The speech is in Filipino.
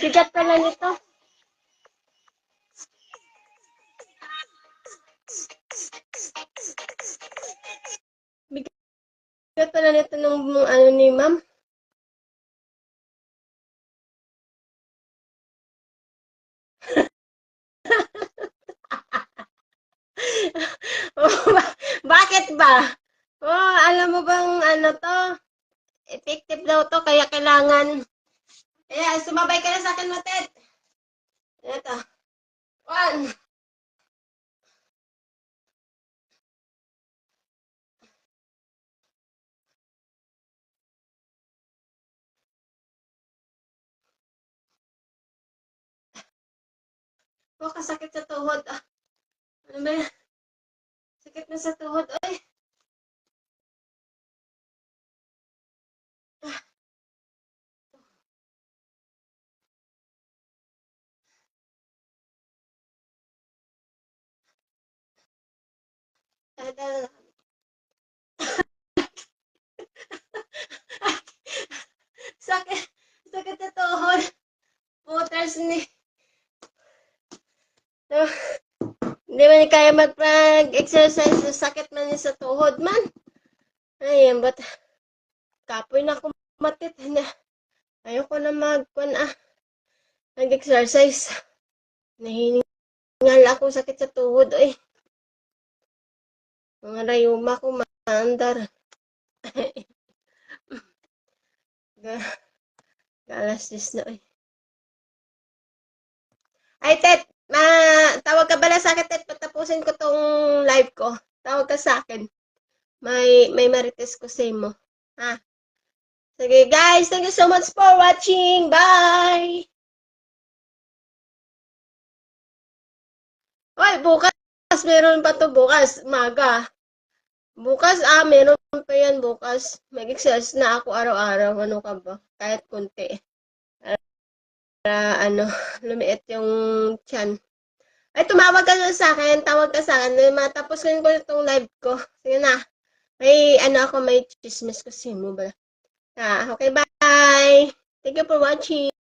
Bigat pala nito. Bigat pala nito ng ano ni ma'am. Bakit ba? Oh, alam mo bang ano to? Effective daw to, kaya kailangan. Kaya sumabay ka na sa akin, Matet. Ito. 1. Oh, kasakit sa tuhod. Ah, ano ba yan? Sakit na sa tuhod. Ay. Sakit. Sakit sa tuhod. Puters ni. Hindi man kaya magpag-exercise. Sakit man niya sa tuhod man. Ayan, but kapoy na ako matit. Ayoko na mag-exercise. Nahiningal ako sakit sa tuhod. Ay. Mga rayuma ko maandar. Galas na. Ay, Tet, tawag ka bala sa akin, Tet, patapusin ko tong live ko. Tawag ka sa akin. May marites ko sa mo. Ha? Sige, guys, thank you so much for watching. Bye! Oy, bukas, meron pa to bukas, maga. Bukas, meron pa yan bukas. Mag-exercise na ako araw-araw. Ano ka ba? Kahit kunti. Para, lumiit yung tiyan. Ay, tumawag ka na sa akin. Tawag ka sa akin. Matapos ko itong live ko. Sige na. May chismis ko mo ba? Okay, bye! Thank you for watching.